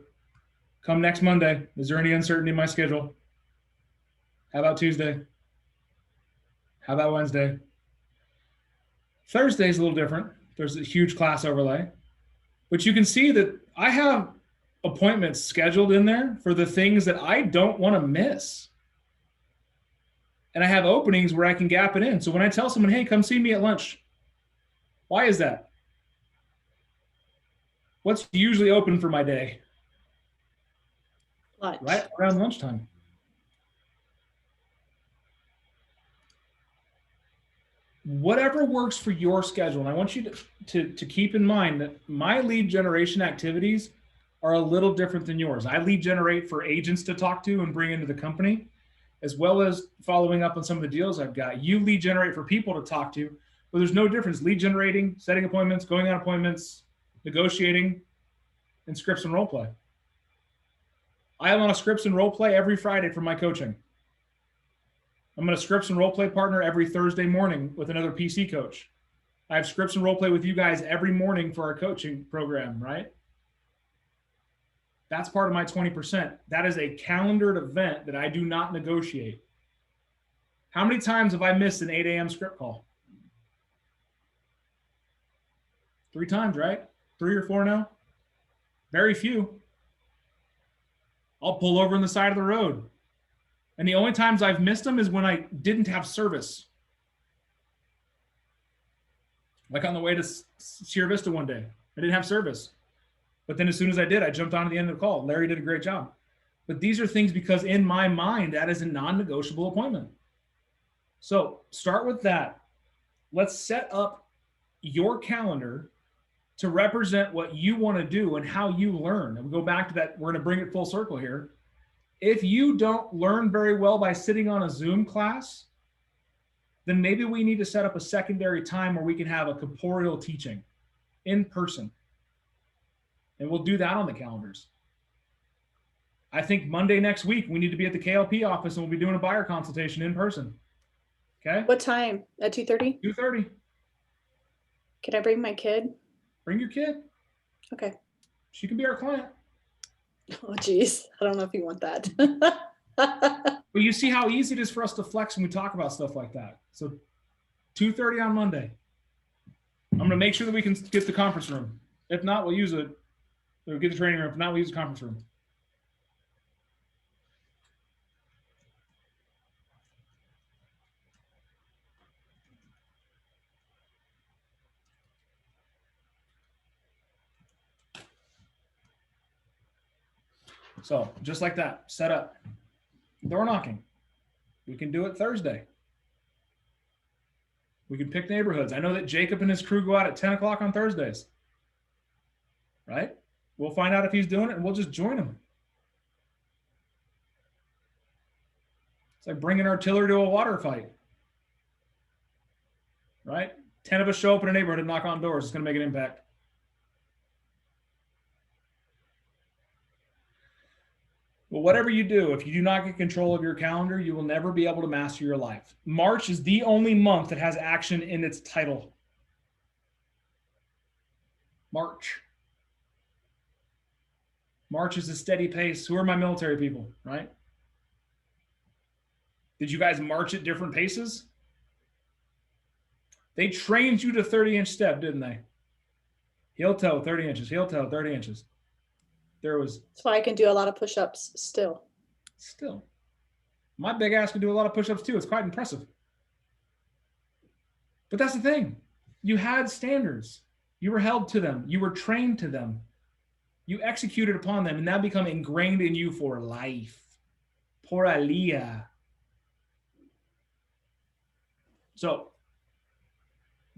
Come next Monday, is there any uncertainty in my schedule? How about Tuesday? How about Wednesday? Thursday's a little different. There's a huge class overlay. But you can see that I have appointments scheduled in there for the things that I don't want to miss. And I have openings where I can gap it in. So when I tell someone, hey, come see me at lunch, why is that? What's usually open for my day? Lunch. Right around lunchtime. Whatever works for your schedule. And I want you to keep in mind that my lead generation activities are a little different than yours. I lead generate for agents to talk to and bring into the company, as well as following up on some of the deals I've got. You lead generate for people to talk to, but there's no difference. Lead generating, setting appointments, going on appointments, negotiating, and scripts and role play. I am on a scripts and role play every Friday for my coaching. I'm on a scripts and role play partner every Thursday morning with another PC coach. I have scripts and role play with you guys every morning for our coaching program, right? That's part of my 20%. That is a calendared event that I do not negotiate. How many times have I missed an 8 a.m. script call? 3 times, right? 3 or 4 now? Very few. I'll pull over on the side of the road. And the only times I've missed them is when I didn't have service. Like on the way to Sierra Vista one day, I didn't have service. But then as soon as I did, I jumped on at the end of the call. Larry did a great job. But these are things because in my mind, that is a non-negotiable appointment. So start with that. Let's set up your calendar to represent what you want to do and how you learn. And we go back to that. We're going to bring it full circle here. If you don't learn very well by sitting on a Zoom class, then maybe we need to set up a secondary time where we can have a corporeal teaching in person. And we'll do that on the calendars. I think Monday next week, we need to be at the KLP office and we'll be doing a buyer consultation in person. Okay? What time? At 2:30? 2:30. Can I bring my kid? Bring your kid. Okay. She can be our client. Oh, geez. I don't know if you want that. But you see how easy it is for us to flex when we talk about stuff like that. So 2:30 on Monday. I'm going to make sure that we can get the conference room. If not, we'll use it. We'll get the training room. If not, we'll use the conference room. So just like that, set up. Door knocking. We can do it Thursday. We can pick neighborhoods. I know that Jacob and his crew go out at 10 o'clock on Thursdays. Right? We'll find out if he's doing it and we'll just join him. It's like bringing artillery to a water fight. Right? 10 of us show up in a neighborhood and knock on doors. It's going to make an impact. Well, whatever you do, if you do not get control of your calendar, you will never be able to master your life. March is the only month that has action in its title. March. March is a steady pace. Who are my military people, right? Did you guys march at different paces? They trained you to 30-inch step, didn't they? Heel toe, 30 inches, heel toe, 30 inches. There was. That's why I can do a lot of push-ups still. Still. My big ass can do a lot of push-ups too. It's quite impressive. But that's the thing. You had standards. You were held to them. You were trained to them. You executed upon them and now become ingrained in you for life. Por alia. So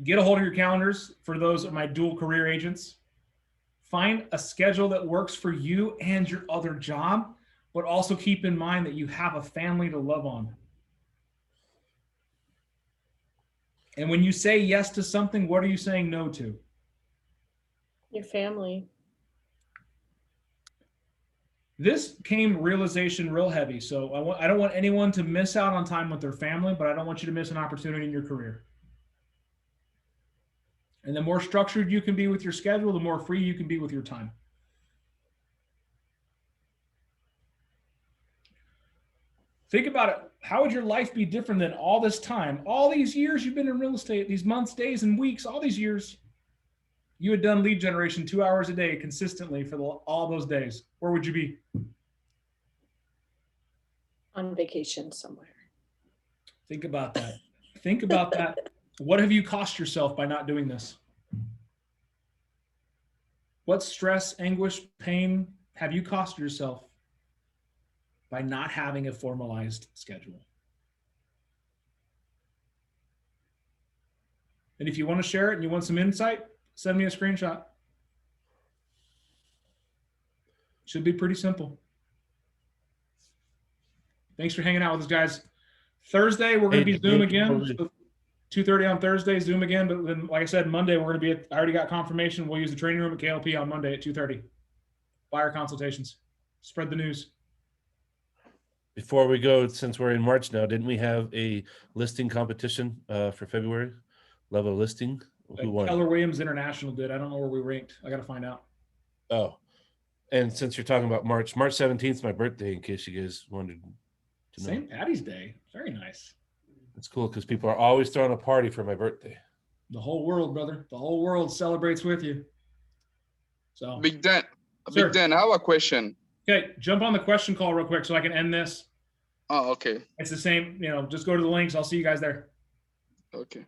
get a hold of your calendars for those of my dual career agents. Find a schedule that works for you and your other job, but also keep in mind that you have a family to love on. And when you say yes to something, what are you saying no to? Your family. This came realization real heavy. So I don't want anyone to miss out on time with their family, but I don't want you to miss an opportunity in your career. And the more structured you can be with your schedule, the more free you can be with your time. Think about it. How would your life be different than all this time? All these years you've been in real estate, these months, days, and weeks, all these years, you had done lead generation 2 hours a day consistently for all those days. Where would you be? On vacation somewhere. Think about that. Think about that. What have you cost yourself by not doing this? What stress, anguish, pain have you cost yourself by not having a formalized schedule? And if you want to share it and you want some insight, send me a screenshot. Should be pretty simple. Thanks for hanging out with us, guys. Thursday, we're going to be Zoom again. 2:30 on Thursday, Zoom again. But then, like I said, Monday, we're going to be I already got confirmation. We'll use the training room at KLP on Monday at 2:30. Buyer consultations. Spread the news. Before we go, since we're in March now, didn't we have a listing competition for February? Level listing? Who won? Keller Williams International did. I don't know where we ranked. I got to find out. Oh, and since you're talking about March 17th is my birthday, in case you guys wanted to know. St. Patty's Day. Very nice. It's cool because people are always throwing a party for my birthday. The whole world, brother. The whole world celebrates with you. So, Big Dan, Sir. Big Dan, I have a question. Okay, jump on the question call real quick so I can end this. Oh, okay. It's the same, just go to the links. I'll see you guys there. Okay.